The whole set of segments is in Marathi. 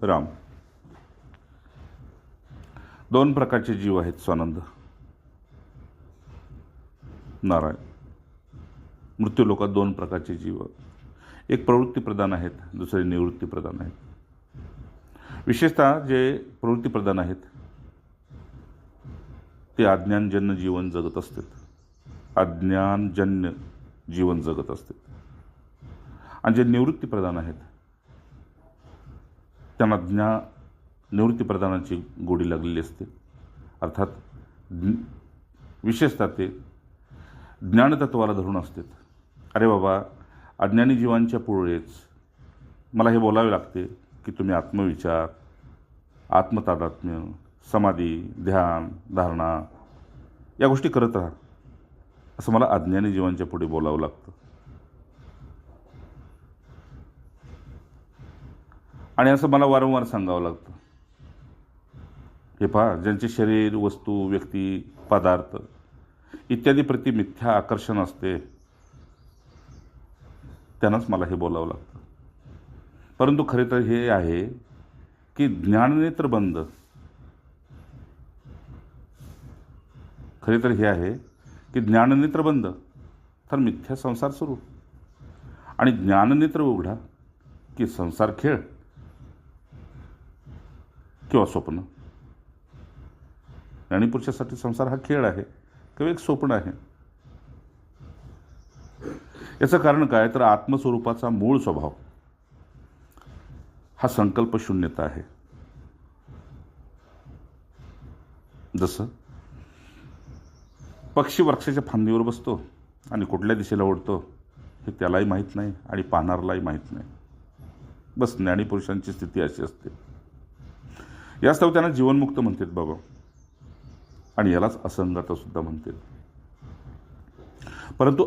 राम. दोन प्रकारचे जीव आहेत स्वानंद. नारायण. मृत्यू लोकात दोन प्रकारचे जीव, एक प्रवृत्ती प्रधान आहेत, दुसरे निवृत्ती प्रधान आहेत. विशेषतः जे प्रवृत्ती प्रधान आहेत ते अज्ञानजन्य जीवन जगत असतात. अज्ञानजन्य जीवन जगत असतात. आणि जे निवृत्ती प्रधान आहेत त्यांना निवृत्ती प्रधानाची गोडी लागलेली असते. अर्थात विशेषतः ते ज्ञानतत्वाला धरून असतात. अरे बाबा, अज्ञानी जीवांच्या पुढेच मला हे बोलावे लागते की तुम्ही आत्मविचार, आत्मतादात्म्य, समाधी, ध्यान, धारणा या गोष्टी करत राहा, असं मला अज्ञानी जीवांच्या पुढे बोलावं लागतं. आणि असं मला वारंवार सांगावं लागतं. हे पहा, ज्यांचे शरीर, वस्तू, व्यक्ती, पदार्थ इत्यादी प्रति मिथ्या आकर्षण असते त्यांनाच मला हे बोलावं लागतं. परंतु खरे तर हे आहे की ज्ञाननेत्र बंद. खरे तर हे आहे की ज्ञाननेत्र बंद तर मिथ्या संसार सुरू, आणि ज्ञाननेत्र उघडा की संसार खेळ किंवा स्वप्न. ज्ञानीपुरुषासाठी संसार हा खेळ आहे किंवा एक स्वप्न आहे. याचं कारण काय तर आत्मस्वरूपाचा मूळ स्वभाव हा संकल्प शून्यता आहे. जसं पक्षी वृक्षाच्या फांदीवर बसतो आणि कुठल्या दिशेला उडतो हे त्यालाही माहीत नाही आणि पाहणाऱ्यालाही माहीत नाही. बस ज्ञानीपुरुषांची स्थिती अशी असते. यास्तव त्यांना जीवनमुक्त म्हणतात बाबा, आणि यालाच असंगत सुद्धा म्हणतात. परंतु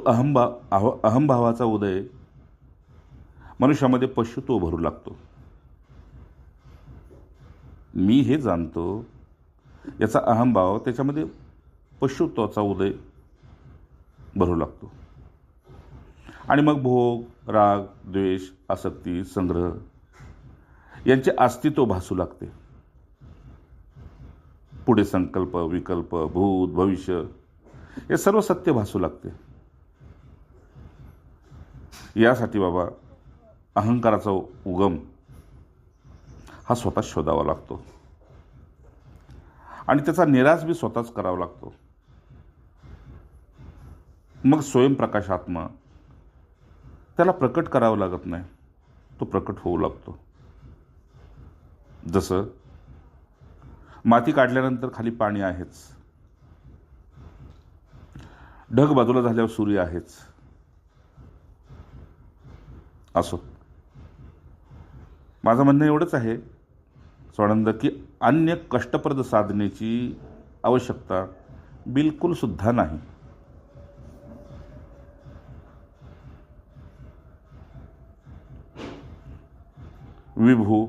अहंभावाचा उदय मनुष्यामध्ये पशुत्व भरू लागतो. मी हे जाणतो याचा अहंभाव त्याच्यामध्ये पशुत्वाचा उदय भरू लागतो. आणि मग भोग, राग, द्वेष, आसक्ती, संग्रह यांचे अस्तित्व भासू लागते. पुढे संकल्प, विकल्प, भूत, भविष्य हे सर्व सत्य भासू लागते. यासाठी बाबा अहंकाराचा उगम हा स्वतः शोधावा लागतो आणि त्याचा निराश बी स्वतःच करावा लागतो. मग स्वयंप्रकाश आत्मा त्याला प्रकट करावं लागत नाही, तो प्रकट होऊ लागतो. जसं माती काढल्यानंतर खाली पाणी आहेच, ढग बाजूला झाल्यावर सूर्य आहेच. असो, माझं म्हणणं एवढंच आहे स्वानंद की अन्य कष्टप्रद साधनेची आवश्यकता बिलकुल सुद्धा नाही. विभू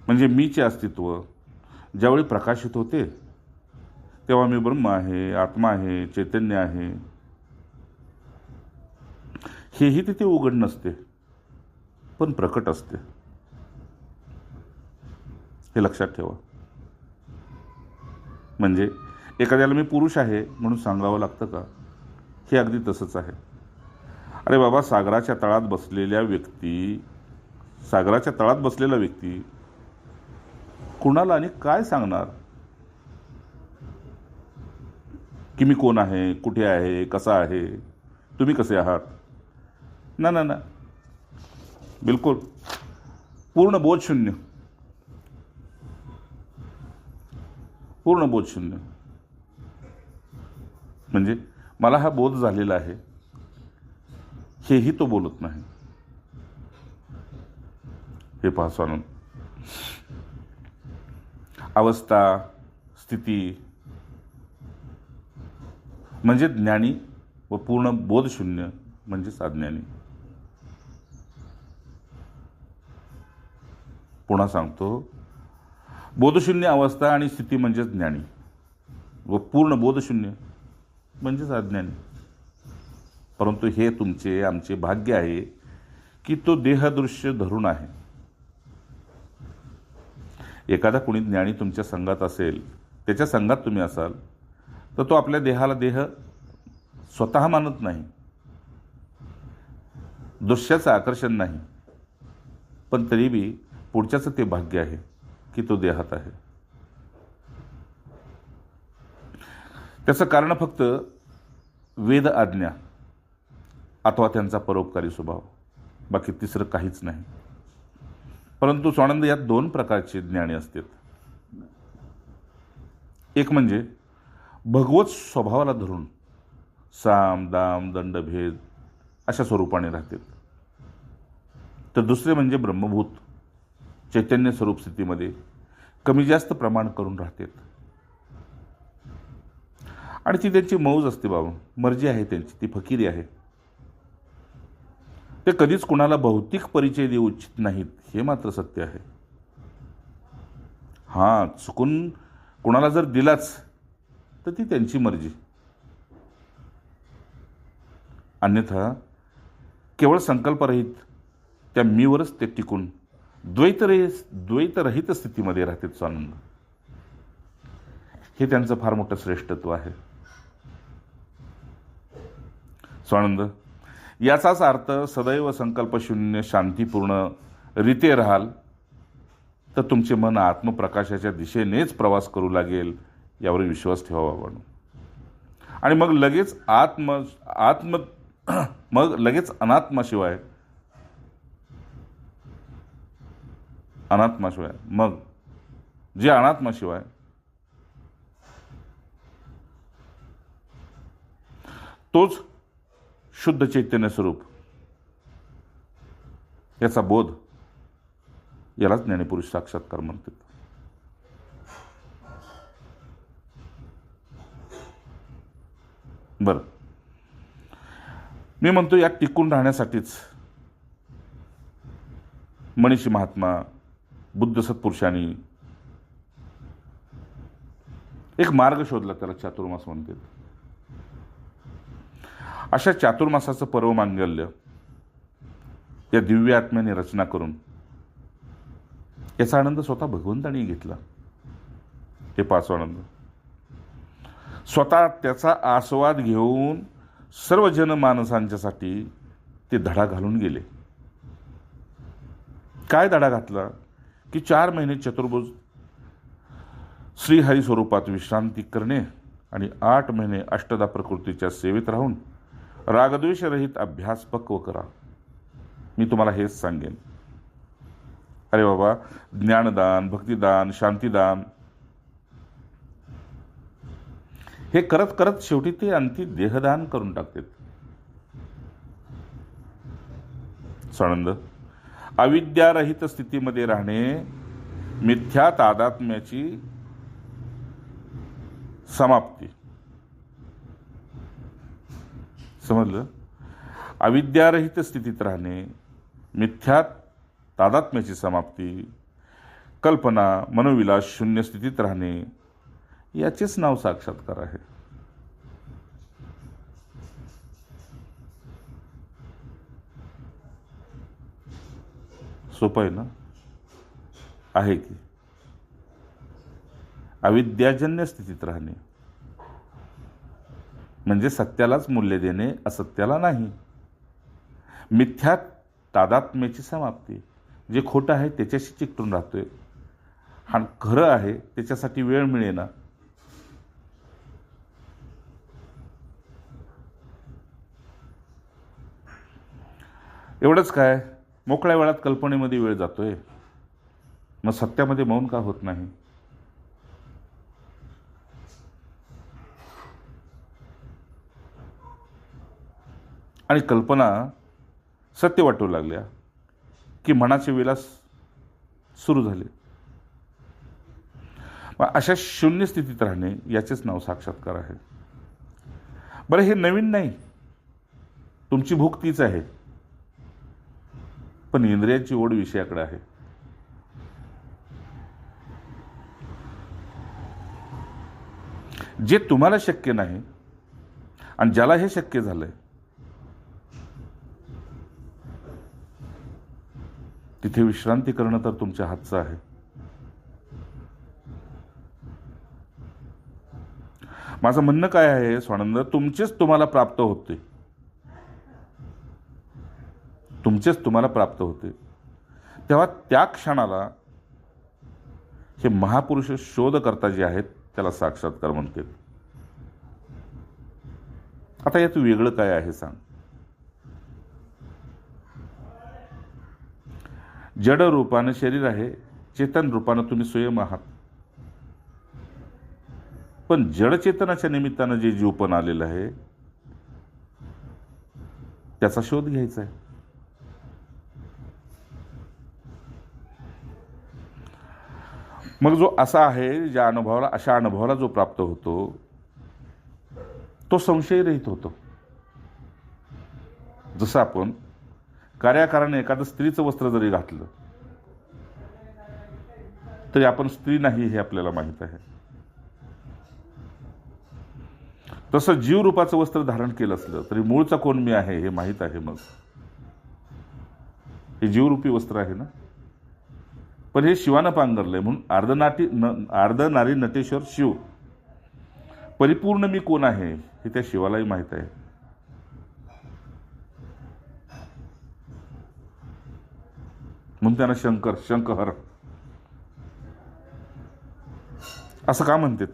म्हणजे मीचे अस्तित्व ज्यावेळी प्रकाशित होते तेव्हा मी ब्रह्म आहे, आत्मा आहे, चैतन्य आहे हेही तिथे उघड नसते, पण प्रकट असते. हे लक्षात ठेवा. म्हणजे एखाद्याला मी पुरुष आहे म्हणून सांगावं लागतं का? हे अगदी तसंच आहे. अरे बाबा, सागराच्या तळात बसलेला व्यक्ती कुणाला आणि काय सांगणार की मी कोण आहे, कुठे आहे, कसा आहे, तुम्ही कसे आहात? ना ना ना, बिलकुल पूर्ण बोधशून्य. पूर्ण बोधशून्य म्हणजे मला हा बोध झालेला आहे हेही तो बोलत नाही. हे पहा स्वानंद, अवस्था, स्थिती म्हणजे ज्ञानी व पूर्ण बोधशून्य म्हणजेच अज्ञानी. पुन्हा सांगतो, बोधशून्य अवस्था आणि स्थिती म्हणजेच ज्ञानी व पूर्ण बोधशून्य म्हणजेच अज्ञानी. परंतु हे तुमचे आमचे भाग्य आहे की तो देहदृश्य धरून आहे. एखादा कुणी ज्ञानी तुमच्या संघात असेल, त्याच्या संघात तुम्ही असाल, तर तो आपल्या देहाला देह स्वतः मानत नाही, दृश्याचं आकर्षण नाही, पण तरी बी पुढच्याचं ते भाग्य आहे की तो देहात आहे. त्याचं कारण फक्त वेद आज्ञा अथवा त्यांचा परोपकारी स्वभाव, बाकी तिसरं काहीच नाही. परंतु स्वानंद, यात दोन प्रकारचे ज्ञानी असतात. एक म्हणजे भगवत स्वभावाला धरून साम दाम दंडभेद अशा स्वरूपाने राहतात, तर दुसरे म्हणजे ब्रह्मभूत चैतन्य स्वरूप स्थितीमध्ये कमी जास्त प्रमाण करून राहतात. आणि ती त्यांची मौज असते बाबा, मर्जी आहे त्यांची, ती फकिरी आहे. ते कधीच कुणाला भौतिक परिचय देऊ इच्छित नाहीत, हे मात्र सत्य आहे. हां, चुकून कुणाला जर दिलाच तर ती त्यांची मर्जी. अन्यथा केवळ संकल्परहित त्या मीवरच ते टिकून द्वैतरहित स्थितीमध्ये राहतात स्वानंद. हे त्यांचं फार मोठं श्रेष्ठत्व आहे स्वानंद. याचाच अर्थ सदैव संकल्पशून्य शांतीपूर्ण रीते राहाल तर तुमचे मन आत्मप्रकाशाच्या दिशेनेच प्रवास करू लागेल, यावर विश्वास ठेवावा बाबा. आणि मग लगेच अनात्माशिवाय तोच शुद्ध चैतन्य स्वरूप, याचा बोध, यालाच ज्ञानीपुरुष साक्षात्कार म्हणतात. बरं, मी म्हणतो यात टिकून राहण्यासाठीच मनीषी महात्मा बुद्ध सत्पुरुषांनी एक मार्ग शोधला, त्याला चातुर्मास म्हणतात. अशा चातुर्मासाचं परममांगल्य या दिव्य आत्म्याने रचना करून याचा आनंद स्वतः भगवंतांनी घेतला. हे पाच आनंद स्वतः त्याचा आस्वाद घेऊन सर्व जनमानसांच्यासाठी ते धडा घालून गेले. काय धडा घातला की 4 महिने चतुर्भुज श्रीहरी स्वरूपात विश्रांती करणे आणि 8 महिने अष्टदा प्रकृतीच्या सेवेत राहून रागद्वेषरहित अभ्यास पक्व करा. मी तुम्हाला हेच सांगेन. अरे बाबा, ज्ञानदान, भक्तिदान, शांतिदान हे करत करत शेवटी ते अंती देहदान करून टाकतात. स्वानंद, अविद्यारहित स्थितीमध्ये राहणे मिथ्या तादात्म्याची समाप्ती. समजलं? अविद्यारहित स्थितीत राहणे मिथ्या तादात्म्याची समाप्ती, कल्पना मनोविलास शून्य स्थितीत राहणे, याचेच नाव साक्षात्कार आहे. सोपं आहे ना? आहे की? अविद्याजन्य स्थितीत राहणे म्हणजे सत्यालाच मूल्य देणे, असत्याला नाही. मिथ्या तादात्म्याची समाप्ती, जे खोटं आहे त्याच्याशी चिकटून राहतोय, हा खरं आहे त्याच्यासाठी वेळ मिळेना. एवढंच काय, मोकळ्या वेळात कल्पनेमध्ये वेळ जातोय, मग सत्यामध्ये मौन का होत नाही? आणि कल्पना सत्य वाटू लागल्या की मनाचे विलास सुरू झाले. मग अशा शून्य स्थितीत राहणे याचेच नाव साक्षात्कार आहे. बरं, हे नवीन नाही, तुमची भूक तीच आहे, पण इंद्रियांची ओढ विषयाकडे आहे. जे तुम्हाला शक्य नाही आणि ज्याला हे शक्य झालंय तिथे विश्रांती करणं तर तुमच्या हातचं आहे. माझं म्हणणं काय आहे स्वानंद, तुमचेच तुम्हाला प्राप्त होते, तुमचेच तुम्हाला प्राप्त होते. तेव्हा त्या क्षणाला हे महापुरुष शोधकर्ता जे आहेत त्याला साक्षात्कार म्हणते. आता यात वेगळं काय आहे सांग. जड रूपानं शरीर आहे, चेतन रूपानं तुम्ही स्वयं आहात. पण जडचेतनाच्या निमित्तानं जे जीवपण आलेलं आहे त्याचा शोध घ्यायचा आहे. मग जो असा आहे, ज्या अनुभवाला, अशा अनुभवाला जो प्राप्त होतो तो संशयरहित होतो. जसं आपण कार्याकाराने एखादं स्त्रीचं वस्त्र जरी घातलं तरी आपण स्त्री नाही हे आपल्याला माहीत आहे. तसं जीवरूपाचं वस्त्र धारण केलं असलं तरी मूळचा कोण मी आहे हे माहीत आहे. मग हे जीवरूपी वस्त्र आहे ना. पण हे शिवानं पांघरलंय म्हणून अर्धनारी नटेश्वर शिव, परिपूर्ण मी कोण आहे हे त्या शिवालाही माहीत आहे. म्हणून त्यांना शंकर असं का म्हणतात.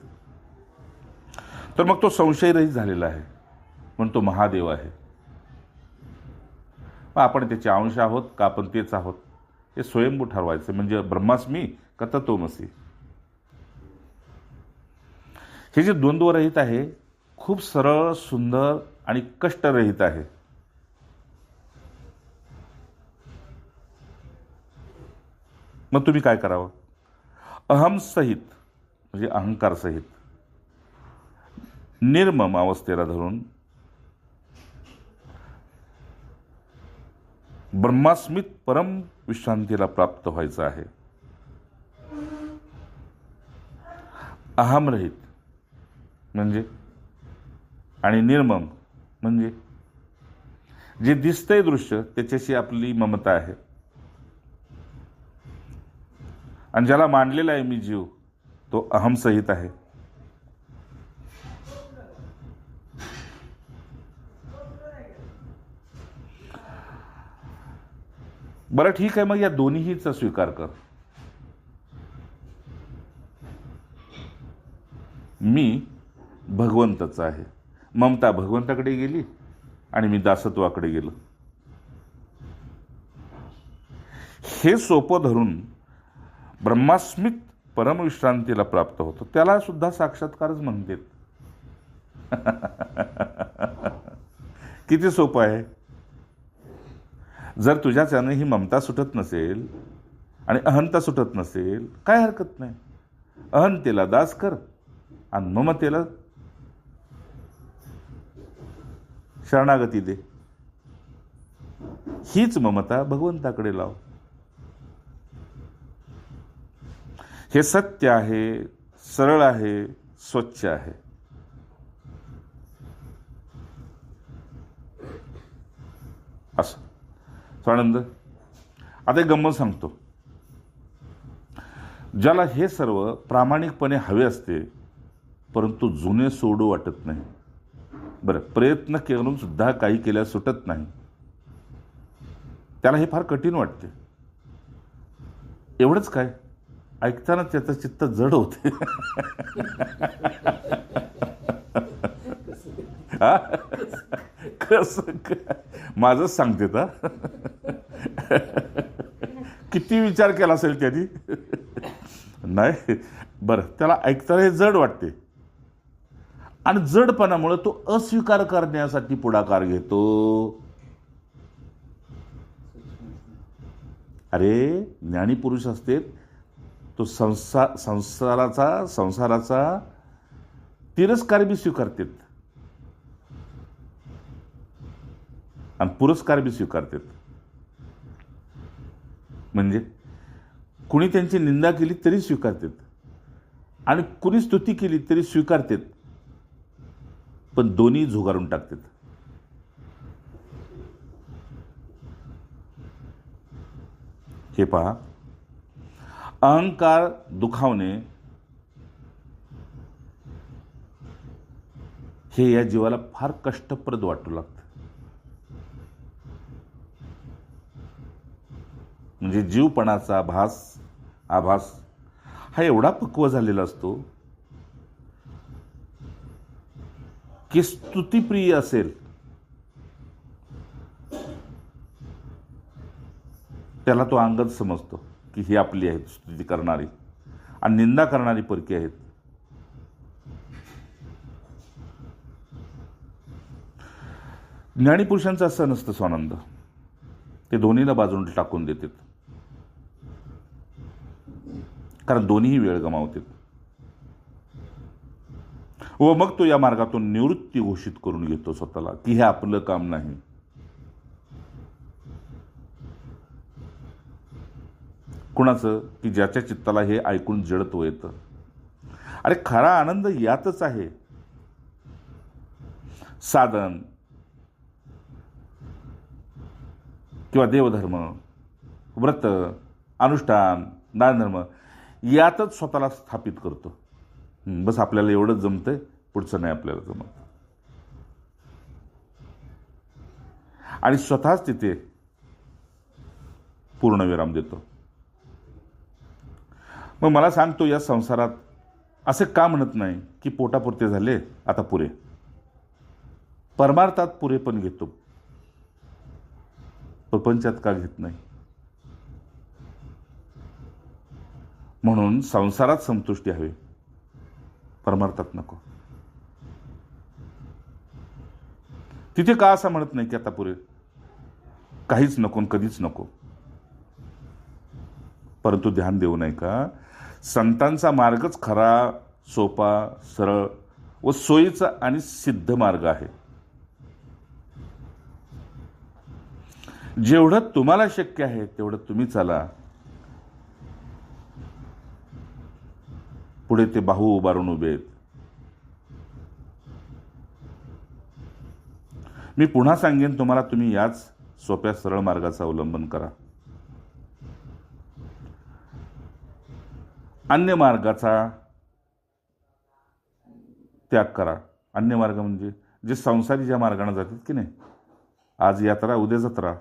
तर मग तो संशयरहित झालेला आहे म्हणून तो महादेव आहे. आपण त्याचे अंश आहोत का आपण तेच आहोत हे स्वयंभू ठरवायचं. म्हणजे ब्रह्मास्मी का तत्त्वमसी. हे जे द्वंद्वरहित आहे खूप सरळ, सुंदर आणि कष्टरहित आहे. मग तुम्ही काय करावं. अहम सहित म्हणजे अहंकार सहित निर्मम अवस्थेला धरून ब्रह्मास्मित परम विश्रांतीला प्राप्त व्हायचं आहे. अहमरहित म्हणजे आणि निर्मम म्हणजे जे दिसतंय दृश्य त्याच्याशी आपली ममता आहे. आणि ज्याला मांडलेला आहे मी जीव तो अहमसहित आहे. बरं ठीक आहे, मग या दोन्हीचा स्वीकार कर. मी भगवंताच आहे. ममता भगवंताकडे गेली आणि मी दासत्वाकडे गेलो. हे सोपं धरून ब्रह्मास्मित परमविश्रांतीला प्राप्त होतो. त्याला सुद्धा साक्षात्कारच म्हणतात. किती सोपं आहे. जर तुझ्याच्यानं ही ममता सुटत नसेल आणि अहंता सुटत नसेल काय हरकत नाही. अहंतेला दास कर आणि ममतेला शरणागती दे. हीच ममता भगवंताकडे लाव. हे सत्य आहे, सरळ आहे, स्वच्छ आहे. असं स्वानंद. आता एक गंमत सांगतो. ज्याला हे सर्व प्रामाणिकपणे हवे असते परंतु जुने सोडू वाटत नाही. बरं, प्रयत्न करून सुद्धा काही केल्यास सुटत नाही, त्याला हे फार कठीण वाटते. एवढंच काय, ऐकताना त्याचं चित्त जड होते. कसं माझंच सांगते का. किती विचार केला असेल त्यांनी. नाही बरं, त्याला ऐकताना हे जड वाटते आणि जडपणामुळे तो अस्वीकार करण्यासाठी पुढाकार घेतो. अरे ज्ञानी पुरुष असते तो संसाराचा तिरस्कार बी स्वीकारतात आणि पुरस्कार बी स्वीकारतात. म्हणजे कुणी त्यांची निंदा केली तरी स्वीकारतात आणि कुणी स्तुती केली तरी स्वीकारतात, पण दोन्ही झुगारून टाकतात. हे पहा, अहंकार दुखावणे हे या जीवाला फार कष्टप्रद वाटू लागतं. म्हणजे जीवपणाचा आभास हा एवढा पक्व झालेला असतो की स्तुतिप्रिय असेल त्याला तो अंगद समजतो की ही आपली आहेत स्तुती करणारी, आणि निंदा करणारी परकी आहेत. ज्ञानीपुरुषांचं असं नसतं स्वानंद. ते दोन्हीला बाजून टाकून देतात, कारण दोन्ही वेळ गमावतात. व मग तो या मार्गातून निवृत्ती घोषित करून घेतो स्वतःला की हे आपलं काम नाही. कुणाचं? की ज्याच्या चित्ताला हे ऐकून जडत्व येतं. अरे खरा आनंद यातच आहे. साधन किंवा देवधर्म, व्रत, अनुष्ठान, दानधर्म यातच स्वतःला स्थापित करतो. बस आपल्याला एवढंच जमतंय, पुढचं नाही आपल्याला जमत, आणि स्वतःच तिथे पूर्णविराम देतो. मग मला सांगतो, या संसारात असे का म्हणत नाही की पोटापुरते झाले आता पुरे? परमार्थात पुरे पण घेतो, प्रपंचात का घेत नाही? म्हणून संसारात संतुष्टी हवी, परमार्थात नको. तिथे का असं म्हणत नाही की आता पुरे, काहीच नको, कधीच नको? परंतु ध्यान देऊ नये का, संतांचा मार्गच खरा, सोपा, सरळ व सोयीचा आणि सिद्ध मार्ग आहे. जेवढं तुम्हाला शक्य आहे तेवढं तुम्ही चाला. पुढे ते बाहू उभारून उभे आहेत. मी पुन्हा सांगेन तुम्हाला, तुम्ही याच सोप्या सरळ मार्गाचा अवलंबन करा. अन्य मार्गाचा त्याग करा. अन्य मार्ग म्हणजे जे संसारी ज्या मार्गाने जातात की नाही, आज यात्रा उद्या जत्रा,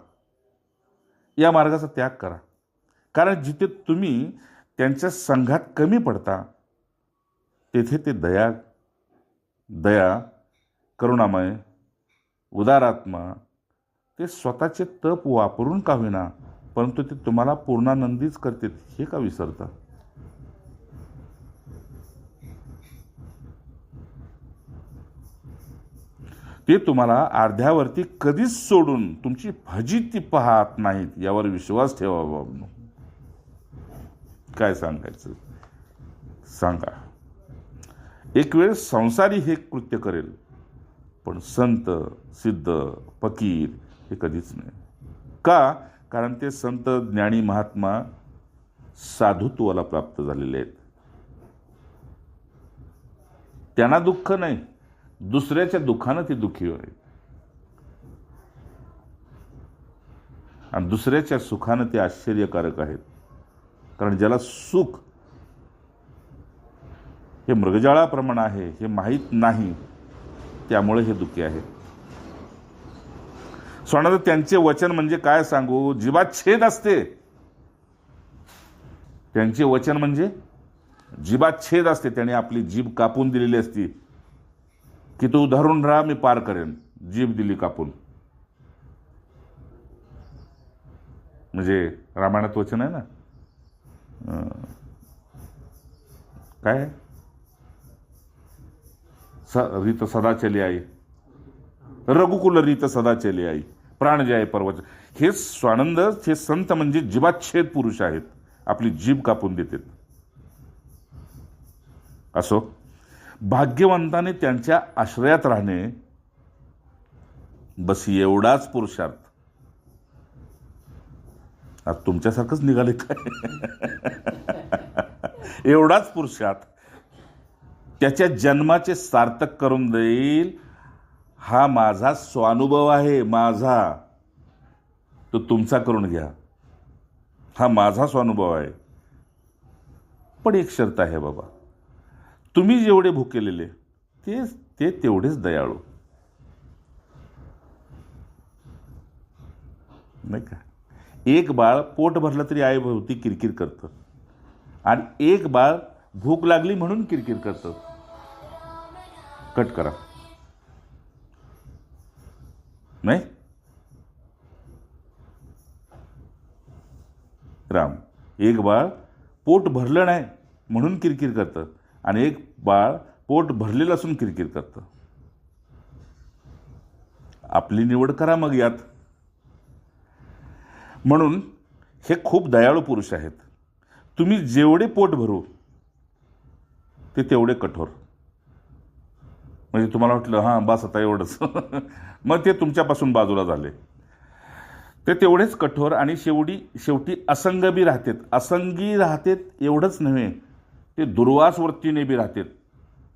या मार्गाचा त्याग करा. कारण जिथे तुम्ही त्यांच्या संघात कमी पडता तेथे ते दया, करुणामय, उदारात्मा ते स्वतःचे तप वापरून का होईना, परंतु ते तुम्हाला पूर्णानंदीच करतात, हे का विसरता? ते तुम्हाला अर्ध्यावरती कधीच सोडून तुमची फजिती पाहत नाहीत, यावर विश्वास ठेवा बाबा. काय सांगायचं सांगा. एक वेळ संसारी हे कृत्य करेल, पण संत, सिद्ध, फकीर हे कधीच नाही. का? कारण ते संत, ज्ञानी, महात्मा साधुत्वाला प्राप्त झालेले आहेत. त्यांना दुःख नाही, दुसऱ्याच्या दुःखानं ते दुःखी होईल, आणि दुसऱ्याच्या सुखानं ते आश्चर्यकारक आहेत. कारण ज्याला सुख हे मृगजाळाप्रमाणे आहे हे माहीत नाही, त्यामुळे हे दुःखी आहे. सोनादा त्यांचे वचन म्हणजे काय सांगू, जीवात छेद असते. त्यांचे वचन म्हणजे जीवात छेद असते. त्याने आपली जीभ कापून दिलेली असती की तू धरून राहा, मी पार करेन. जीभ दिली कापून. म्हणजे रामायणात वचन आहे ना, काय रीत सदा चली आई, रघुकुल रीत सदा चली आई, प्राण जाय परवचन. हे स्वानंद, हे संत म्हणजे जीवाच्छेद पुरुष आहेत, आपली जीभ कापून देतात. असो, भाग्यवंताने त्यांच्या आश्रयात राहणे, बस एवढाच पुरुषार्थ. आता तुमच्यासारखंच निघाले काय? एवढाच पुरुषार्थ त्याच्या जन्माचे सार्थक करून देईल. हा माझा स्वानुभव आहे, माझा. तो तुमचा करून घ्या, हा माझा स्वानुभव आहे. पण एक शर्त आहे बाबा, तुम्ही जेवढे भुकेलेले ते तेवढेच दयाळू. नाही का? एक बाळ पोट भरलं तरी आईभोवती किरकिर करतं, आणि एक बाळ भूक लागली म्हणून किरकिर करतं. कट करा. नाही राम, एक बाळ पोट भरलं नाही म्हणून किरकिर करतं, आणि एक बाळ पोट भरलेलं असून किरकिर करतं. आपली निवड करा मग यात. म्हणून हे खूप दयाळू पुरुष आहेत. तुम्ही जेवढे पोट भरू ते तेवढे कठोर. म्हणजे तुम्हाला वाटलं हां बस आता एवढंच मग ते तुमच्यापासून बाजूला झाले. ते तेवढेच कठोर, आणि शेवटी असंग बी राहतेत. असंगी राहतेत एवढंच नव्हे, ते दुर्वास वृत्तीने बी राहतेत.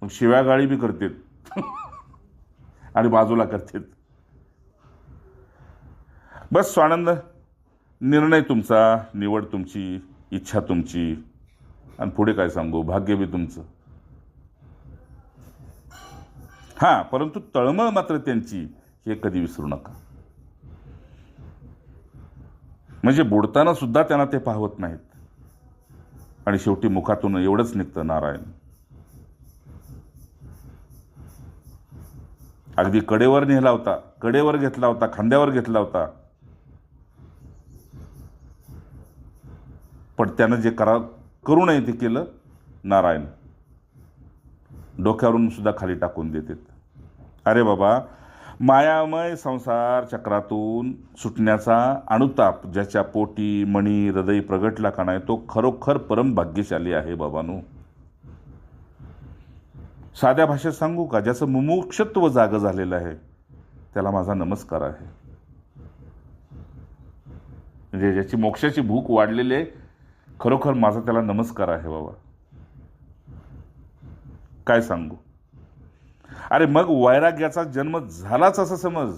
मग शिव्यागाळी बी करतेत आणि बाजूला करतेत. बस स्वानंद, निर्णय तुमचा, निवड तुमची, इच्छा तुमची, आणि पुढे काय सांगू, भाग्य बी तुमचं. हां, परंतु तळमळ मात्र त्यांची हे कधी विसरू नका. म्हणजे बुडताना सुद्धा त्यांना ते पाहवत नाहीत, आणि शेवटी मुखातून एवढंच निघतं, नारायण. अगदी कडेवर नेला होता, कडेवर घेतला होता, खांद्यावर घेतला होता, पण त्यानं जे करू नये ते केलं, नारायण. डोक्यावरून सुद्धा खाली टाकून देतात. अरे बाबा, मायामय संसार चक्रातून सुटण्याचा अनुताप ज्याच्या पोटी मणी हृदय प्रगटला का नाही, तो खरोखर परम भाग्यशाली आहे बाबांनो. साध्या भाषेत सांगू का, ज्याचं मुमुक्षत्व जागं झालेलं आहे त्याला माझा नमस्कार आहे. म्हणजे ज्याची मोक्षाची भूक वाढलेली आहे, खरोखर माझा त्याला नमस्कार आहे बाबा. काय सांगू. अरे मग वैराग्याचा जन्म झालाच असं समज.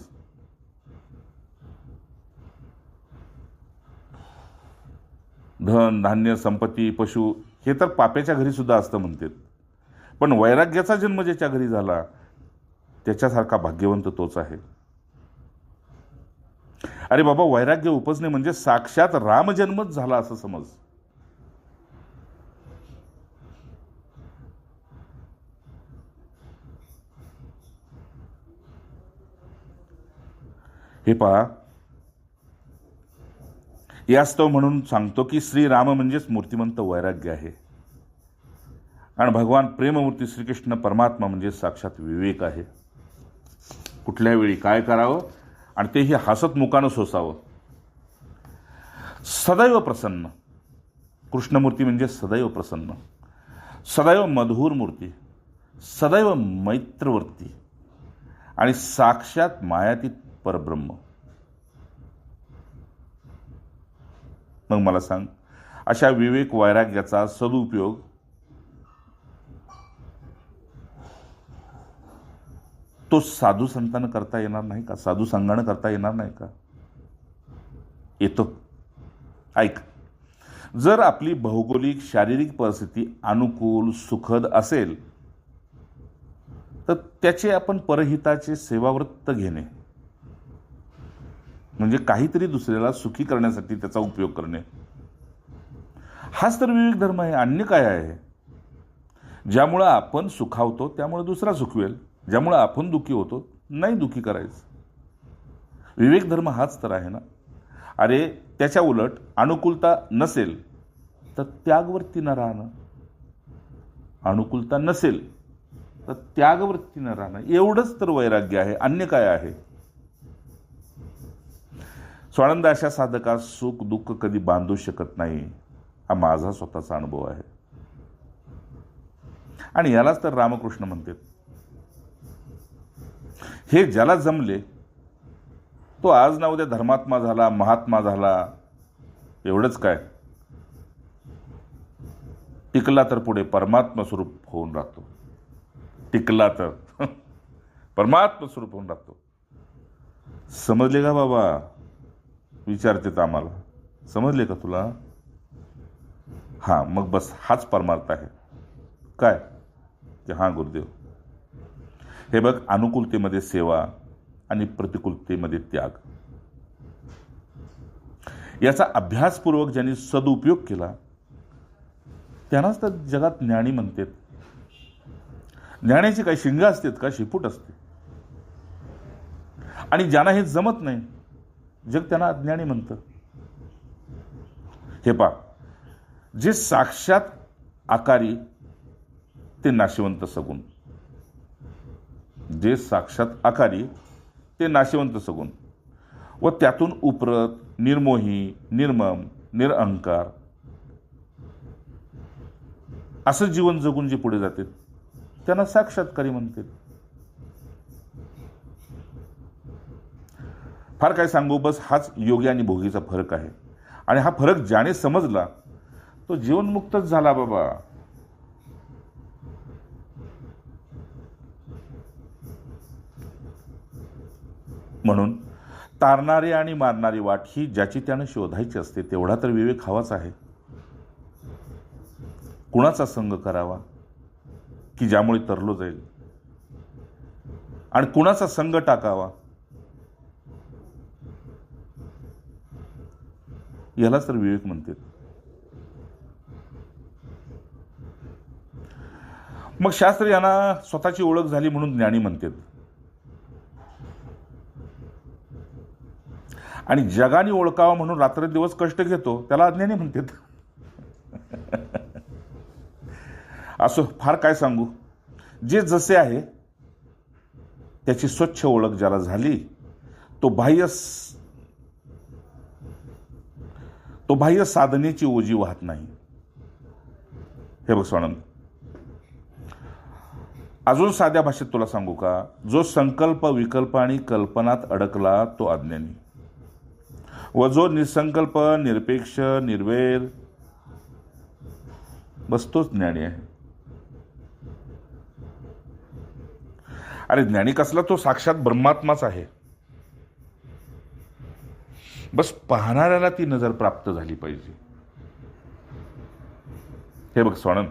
धन धान्य संपत्ती पशु हे तर पाप्याच्या घरी सुद्धा असतं म्हणतात, पण वैराग्याचा जन्म ज्याच्या घरी झाला त्याच्यासारखा भाग्यवंत तोच आहे. अरे बाबा, वैराग्य उपजणे म्हणजे साक्षात रामजन्मच झाला असं समज. हे पहा, यास्तव म्हणून सांगतो की श्रीराम म्हणजेच मूर्तिमंत वैराग्य आहे, आणि भगवान प्रेममूर्ती श्रीकृष्ण परमात्मा म्हणजे साक्षात विवेक आहे. कुठल्या वेळी काय करावं, आणि तेही हसत मुखानं सोसावं. सदैव प्रसन्न. कृष्णमूर्ती म्हणजे सदैव प्रसन्न, सदैव मधुर मूर्ती, सदैव मैत्रवर्ती, आणि साक्षात मायातीत परब्रह्म. मग मला सांग, अशा विवेक वैराग्याचा सदुपयोग तो साधू संतांना करता येणार नाही का? साधू संघानं करता येणार नाही का? येतो. ऐक, जर आपली भौगोलिक शारीरिक परिस्थिती अनुकूल सुखद असेल तर त्याचे आपण परहिताचे सेवावृत्त घेणे, म्हणजे काहीतरी दुसऱ्याला सुखी करण्यासाठी त्याचा उपयोग करणे, हाच तर विवेक धर्म आहे. अन्य काय आहे? ज्यामुळं आपण सुखावतो त्यामुळे दुसरा सुखवेल, ज्यामुळं आपण दुःखी होतो नाही दुःखी करायचं. विवेक धर्म हाच तर आहे ना. अरे त्याच्या उलट अनुकूलता नसेल तर त्यागवृत्तीनं राहणं, अनुकूलता नसेल तर त्यागवृत्तीनं राहणं, एवढंच तर वैराग्य आहे. अन्य काय आहे? स्वानंद, अशा साधकास सुख दुःख कधी बांधू शकत नाही, हा माझा स्वतःचा अनुभव आहे. आणि यालाच तर रामकृष्ण म्हणतात. हे ज्याला जमले तो आज ना उद्या धर्मात्मा झाला, महात्मा झाला, एवढंच काय, टिकला तर पुढे परमात्मा स्वरूप होऊन राहतो. टिकला तर परमात्मा स्वरूप होऊन राहतो. समजले का बाबा? विचारते आम्हाला, समजले का तुला? हां, मग बस हाच परमार्थ आहे. काय? की हां गुरुदेव, हे बघ, अनुकूलतेमध्ये सेवा आणि प्रतिकूलतेमध्ये त्याग, याचा अभ्यासपूर्वक ज्यांनी सदुपयोग केला त्यांनाच तर जगात ज्ञानी म्हणतात. ज्ञानाची काही शिंग असतात का? शिपूट असते. आणि ज्यांना हे जमत नाही जग त्यांना अज्ञानी म्हणतं. हे पा, जे साक्षात आकारी ते नाशिवंत सगुण, जे साक्षात आकारी ते नाशिवंत सगुण, व त्यातून उपरत निर्मोही, निर्मम, निरअहंकार असं जीवन जगून जे पुढे जातात त्यांना साक्षात्कारी म्हणतात. फार काय सांगू, बस हाच योगी आणि भोगीचा फरक आहे. आणि हा फरक ज्याने समजला तो जीवनमुक्तच झाला बाबा. म्हणून तारणारी आणि मारणारी वाट ही ज्याची त्यानं शोधायची असते. तेवढा तर विवेक हवाच आहे. कुणाचा संग करावा की ज्यामुळे तरलो जाईल, आणि कुणाचा संग टाकावा यालाच तर विवेक म्हणतात. मग शास्त्र यांना स्वतःची ओळख झाली म्हणून ज्ञानी म्हणतात. आणि जगाने ओळखावा म्हणून रात्रदिवस कष्ट घेतो त्याला अज्ञानी म्हणतात. असो, फार काय सांगू, जे जसे आहे त्याची स्वच्छ ओळख ज्याला झाली तो बाह्य साधनेची ओझी वाहत नाही. हे बघ स्वानंद, अजून साध्या भाषेत तुला सांगू का, जो संकल्प विकल्प आणि कल्पनात अडकला तो अज्ञानी, व जो निसंकल्प निरपेक्ष निर्वैर बस तोच ज्ञानी आहे. अरे ज्ञानी कसला? तो साक्षात ब्रह्मात्माच आहे. बस पाहणाऱ्याला ती नजर प्राप्त झाली पाहिजे. हे बघ स्वानंद,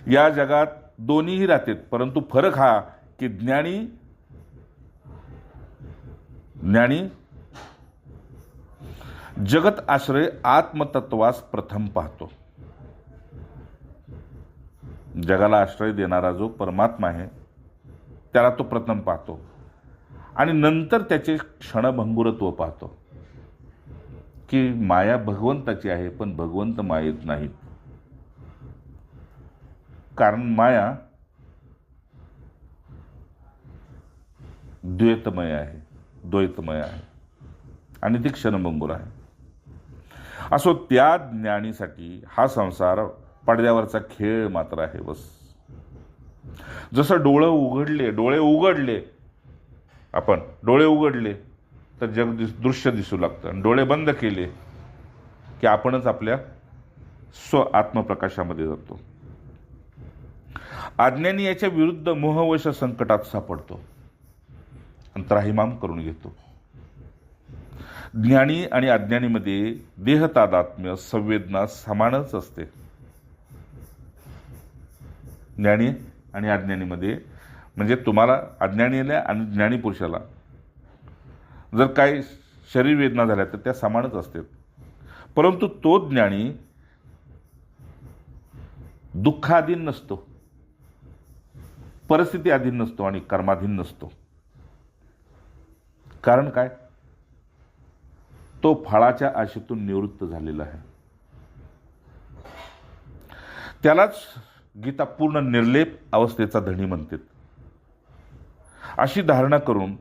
या जगात दोन्हीही राहतात, परंतु फरक हा की ज्ञानी जगत आश्रय आत्मतत्वास प्रथम पाहतो. जगाला आश्रय देणारा जो परमात्मा आहे त्याला तो प्रथम पाहतो आणि नंतर त्याचे क्षणभंगुरत्व पाहतो की माया भगवंताची आहे पण भगवंत मायेत नाहीत. कारण माया द्वैतमय आहे आणि ती क्षणभंगुर आहे. असो, त्या ज्ञानीसाठी हा संसार पडद्यावरचा खेळ मात्र आहे. बस जसं डोळे उघडले तर जग दृश्य दिसू लागतं, आणि डोळे बंद केले की आपणच आपल्या स्व आत्मप्रकाशामध्ये जातो. अज्ञानी याच्या विरुद्ध मोहवश संकटात सापडतो आणि त्राहिमाम करून घेतो. ज्ञानी आणि अज्ञानीमध्ये देहतादात्म्य संवेदना समानच असते. ज्ञानी आणि अज्ञानीमध्ये म्हणजे तुम्हाला अज्ञानीला आणि ज्ञानी पुरुषाला जर काही शरीर वेदना झाल्या तर त्या समानच असतात. परंतु तो ज्ञानी दुःखाधीन नसतो, परिस्थिती अधीन नसतो आणि कर्माधीन नसतो. कारण काय? तो फळाच्या आशेतून निवृत्त झालेला आहे. त्यालाच गीता पूर्ण निर्लेप अवस्थेचा धणी म्हणतात. अशी धारणा करून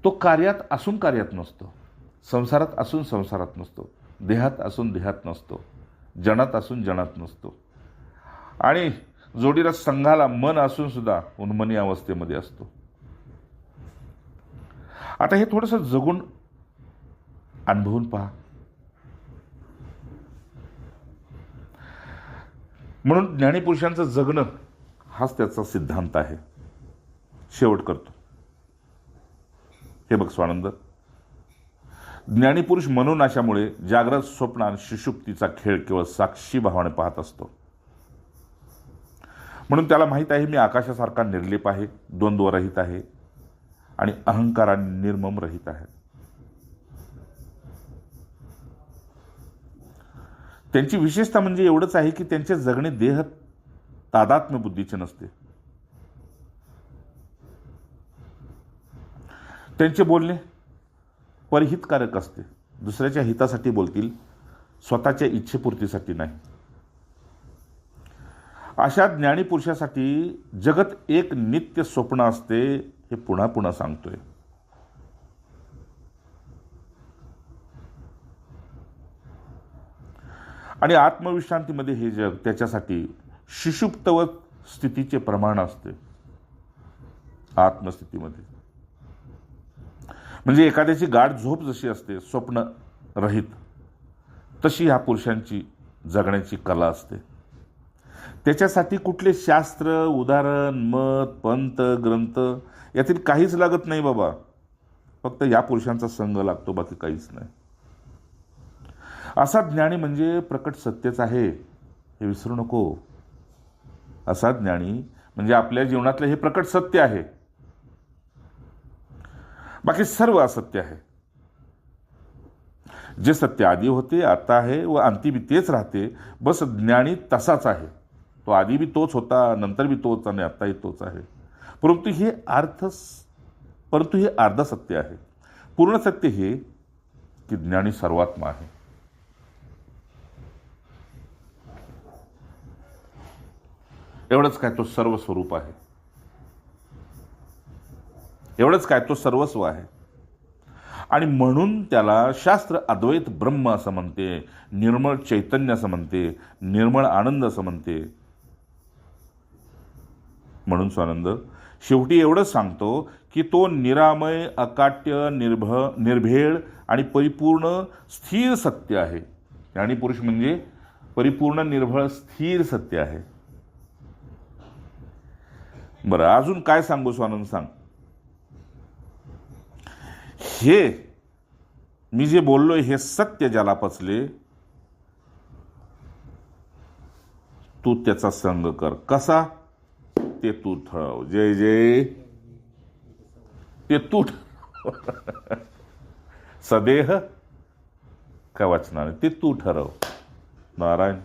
तो कार्यात असून कार्यात नसतो, संसारात असून संसारात नसतो, देहात असून देहात नसतो, जनात असून जनात नसतो, आणि जोडीला संघाला मन असून सुद्धा उन्मनी अवस्थेमध्ये असतो. आता हे थोडंसं जगून अनुभवून पहा. म्हणून ज्ञानीपुरुषांचं जगणं हाच त्याचा सिद्धांत आहे. शेवट करतो. हे बघ स्वानंद, ज्ञानीपुरुष मनोनाशामुळे जागृत स्वप्न आणि सुषुप्तीचा खेळ केवळ साक्षी भावाने पाहत असतो. म्हणून त्याला माहीत आहे मी आकाशासारखा निर्लेप आहे, द्वंद्वरहित आहे आणि अहंकाराने निर्मम रहित आहे. त्यांची विशेषता म्हणजे एवढंच आहे की त्यांचे जगणे देह तादात्म्य बुद्धीचे नसते. त्यांचे बोलणे परहितकारक असते. दुसऱ्याच्या हितासाठी बोलतील, स्वतःच्या इच्छेपूर्तीसाठी नाही. अशा ज्ञानी पुरुषासाठी जगत एक नित्य स्वप्न असते, हे पुन्हा पुन्हा सांगतोय. आणि आत्मविश्रांतीमध्ये हे जग त्याच्यासाठी सुषुप्तवत स्थितीचे प्रमाण असते. आत्मस्थितीमध्ये म्हणजे एखाद्याची गाढ झोप जशी असते स्वप्न रहित, तशी ह्या पुरुषांची जगण्याची कला असते. त्याच्यासाठी कुठले शास्त्र, उदाहरण, मत, पंथ, ग्रंथ यातील काहीच लागत नाही बाबा. फक्त या पुरुषांचा संग लागतो, बाकी काहीच नाही. असा ज्ञानी म्हणजे प्रकट सत्यच आहे, हे विसरू नको. असा ज्ञानी म्हणजे आपल्या जीवनातलं हे प्रकट सत्य आहे, बाकी सर्व असत्य आहे. जे सत्य आधी होते, आता आहे व अंतिम तेच राहते, बस ज्ञानी तसाच आहे. तो आधी बी तोच होता, नंतर बी तोच आणि आताही तोच आहे. परंतु हे अर्ध सत्य आहे. पूर्ण सत्य हे की ज्ञानी सर्वात्मा आहे. एवढंच काय तो सर्व स्वरूप आहे, एवढंच काय तो सर्वस्व आहे. आणि म्हणून त्याला शास्त्र अद्वैत ब्रह्म असं म्हणते, निर्मळ चैतन्य असं म्हणते, निर्मळ आनंद असं म्हणते. म्हणून स्वानंद शेवटी एवढंच सांगतो की तो निरामय, अकाट्य, निर्भेळ आणि परिपूर्ण स्थिर सत्य आहे. आणि पुरुष म्हणजे परिपूर्ण, निर्भळ, स्थिर सत्य आहे. बरं, अजून काय सांगू स्वानंद, सांग. हे मी जे बोललोय हे सत्य ज्याला पचले, तू त्याचा संग कर. कसा ते तू ठरव. जय जय ते तू सदेह काय वाचणार ते तू ठरव. नारायण.